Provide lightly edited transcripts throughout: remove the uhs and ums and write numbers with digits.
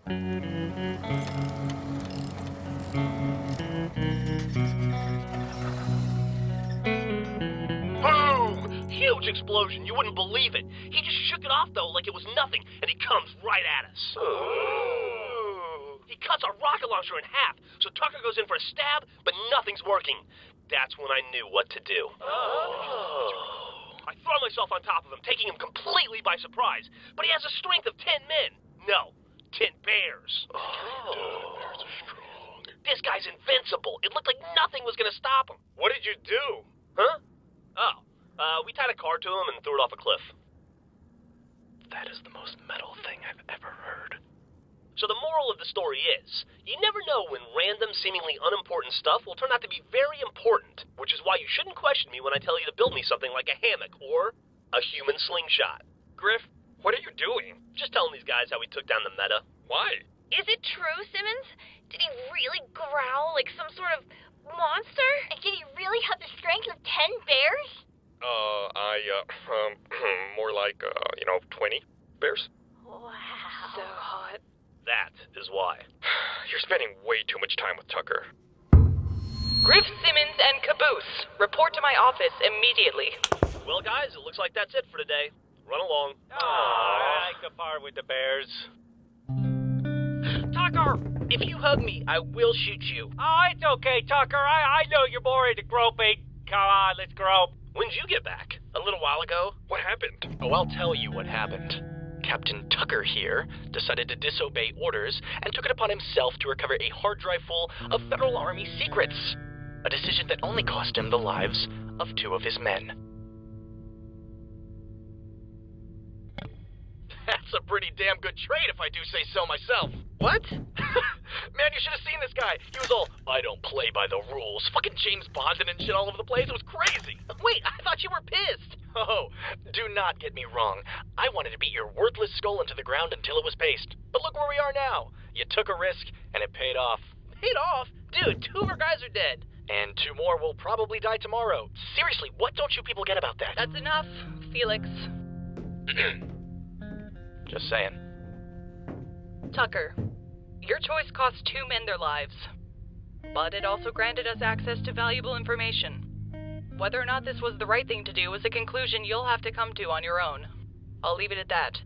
Boom! Huge explosion. You wouldn't believe it. He just shook it off, though, like it was nothing, and he comes right at us. He cuts our rocket launcher in half, so Tucker goes in for a stab, but nothing's working. That's when I knew what to do. I throw myself on top of him, taking him completely by surprise, but he has a strength of 10 men. No, 10 bears. Bears are strong. This guy's invincible. It looked like nothing was going to stop him. What did you do? Huh? We tied a car to him and threw it off a cliff. That is the most metal thing I've ever heard. So the moral of the story is, you never know when random, seemingly unimportant stuff will turn out to be very important, which is why you shouldn't question me when I tell you to build me something like a hammock or a human slingshot. Griff, what are you doing? Just telling these guys how we took down the Meta. Why? Is it true, Simmons? Did he really growl like some sort of monster? And did he really have the strength of 10 bears? More like, 20 bears? Wow. So hot. That is why. You're spending way too much time with Tucker. Griff, Simmons, and Caboose, report to my office immediately. Well, guys, it looks like that's it for today. Run along. I like the part with the bears. Tucker, if you hug me, I will shoot you. Oh, it's okay, Tucker. I know you're more into groping. Come on, let's grope. When did you get back? A little while ago? What happened? Oh, I'll tell you what happened. Captain Tucker here decided to disobey orders and took it upon himself to recover a hard drive full of Federal Army secrets. A decision that only cost him the lives of 2 of his men. That's a pretty damn good trade if I do say so myself. What? Man, you should have seen this guy. He was all, I don't play by the rules. Fucking James Bonding and shit all over the place. It was crazy. Wait, I thought you were pissed. Oh, do not get me wrong. I wanted to beat your worthless skull into the ground until it was paste. But look where we are now. You took a risk, and it paid off. Paid off? Dude, 2 of our guys are dead. And 2 more will probably die tomorrow. Seriously, what don't you people get about that? That's enough, Felix. Just saying. Tucker, your choice cost 2 men their lives. But it also granted us access to valuable information. Whether or not this was the right thing to do is a conclusion you'll have to come to on your own. I'll leave it at that.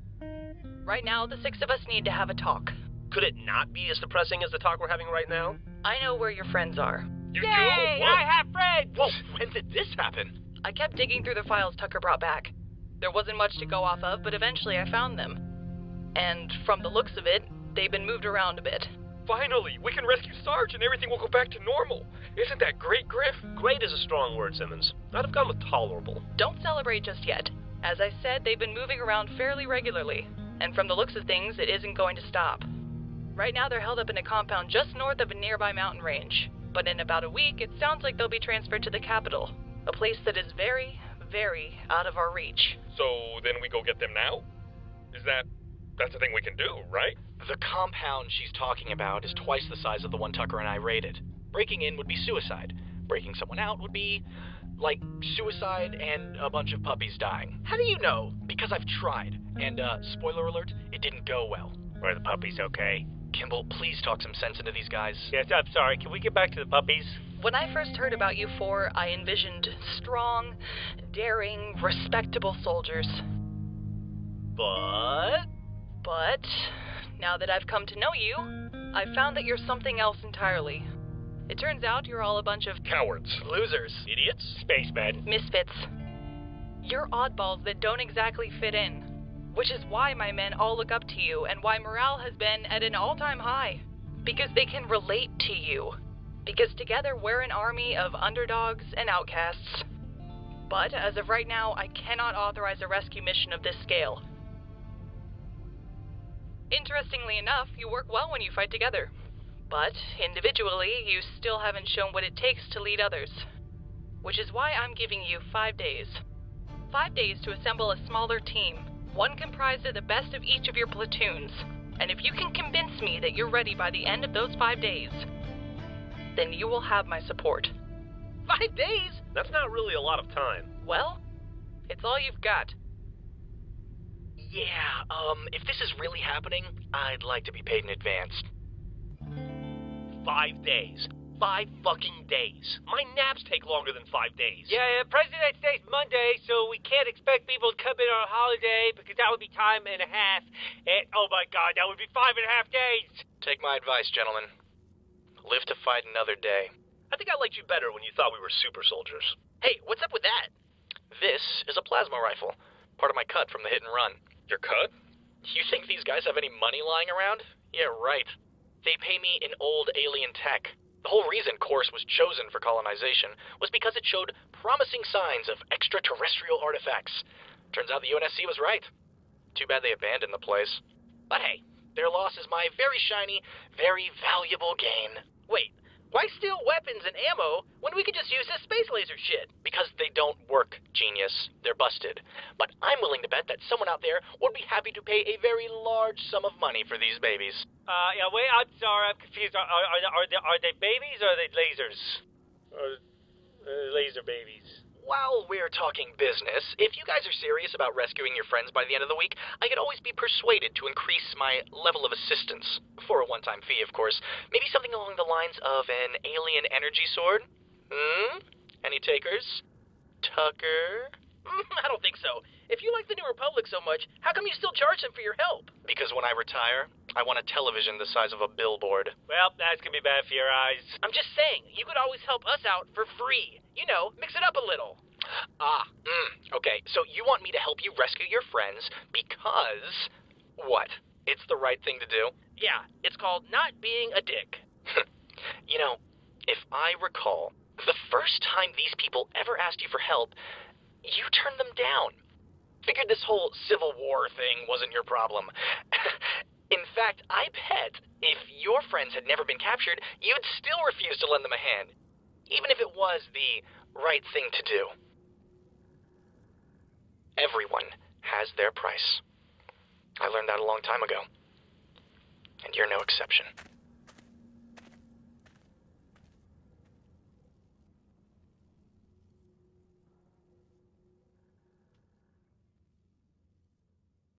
Right now, the 6 of us need to have a talk. Could it not be as depressing as the talk we're having right now? I know where your friends are. You Yay, do? Whoa. I have friends. Whoa, when did this happen? I kept digging through the files Tucker brought back. There wasn't much to go off of, but eventually I found them. And from the looks of it, they've been moved around a bit. Finally, we can rescue Sarge and everything will go back to normal. Isn't that great, Griff? Great is a strong word, Simmons. I'd have gone with tolerable. Don't celebrate just yet. As I said, they've been moving around fairly regularly, and from the looks of things, it isn't going to stop. Right now, they're held up in a compound just north of a nearby mountain range, but in about a week, it sounds like they'll be transferred to the capital, a place that is very, very out of our reach. So then we go get them now? That's a thing we can do, right? The compound she's talking about is twice the size of the one Tucker and I raided. Breaking in would be suicide. Breaking someone out would be, like, suicide and a bunch of puppies dying. How do you know? Because I've tried. And, spoiler alert, it didn't go well. Are the puppies okay? Kimball, please talk some sense into these guys. Yes, I'm sorry. Can we get back to the puppies? When I first heard about you four, I envisioned strong, daring, respectable soldiers. But, now that I've come to know you, I've found that you're something else entirely. It turns out you're all a bunch of Cowards. Losers. Idiots? Spacemen. misfits. You're oddballs that don't exactly fit in, which is why my men all look up to you and why morale has been at an all-time high. Because they can relate to you. Because together we're an army of underdogs and outcasts. But as of right now, I cannot authorize a rescue mission of this scale. Interestingly enough, you work well when you fight together. But, individually, you still haven't shown what it takes to lead others. Which is why I'm giving you 5 days. 5 days to assemble a smaller team, one comprised of the best of each of your platoons. And if you can convince me that you're ready by the end of those 5 days, then you will have my support. 5 days? That's not really a lot of time. Well, it's all you've got. Yeah, if this is really happening, I'd like to be paid in advance. 5 days. 5 fucking days. My naps take longer than 5 days. Yeah, President's Day's Monday, so we can't expect people to come in on a holiday because that would be time and a half. And, oh my god, that would be 5.5 days. Take my advice, gentlemen. Live to fight another day. I think I liked you better when you thought we were super soldiers. Hey, what's up with that? This is a plasma rifle, part of my cut from the hit and run. Your cut? You think these guys have any money lying around? Yeah, right. They pay me in old alien tech. The whole reason Course was chosen for colonization was because it showed promising signs of extraterrestrial artifacts. Turns out the UNSC was right. Too bad they abandoned the place. But hey, their loss is my very shiny, very valuable gain. Wait, why steal weapons and ammo when we could just use this space laser shit? Because they don't work, genius. They're busted. But I'm willing to bet that someone out there would be happy to pay a very large sum of money for these babies. Yeah, wait, I'm sorry, I'm confused. Are they babies or are they lasers? Laser babies. While we're talking business, if you guys are serious about rescuing your friends by the end of the week, I could always be persuaded to increase my level of assistance. For a one-time fee, of course. Maybe something along the lines of an alien energy sword? Any takers? Tucker? I don't think so. If you like the New Republic so much, how come you still charge them for your help? Because when I retire, I want a television the size of a billboard. Well, that's gonna be bad for your eyes. I'm just saying, you could always help us out for free. You know, mix it up a little. Okay, so you want me to help you rescue your friends because... what? It's the right thing to do? Yeah, it's called not being a dick. You know, if I recall, the first time these people ever asked you for help, you turned them down. Figured this whole Civil War thing wasn't your problem. In fact, I bet if your friends had never been captured, you'd still refuse to lend them a hand, even if it was the right thing to do. Everyone has their price. I learned that a long time ago. And you're no exception.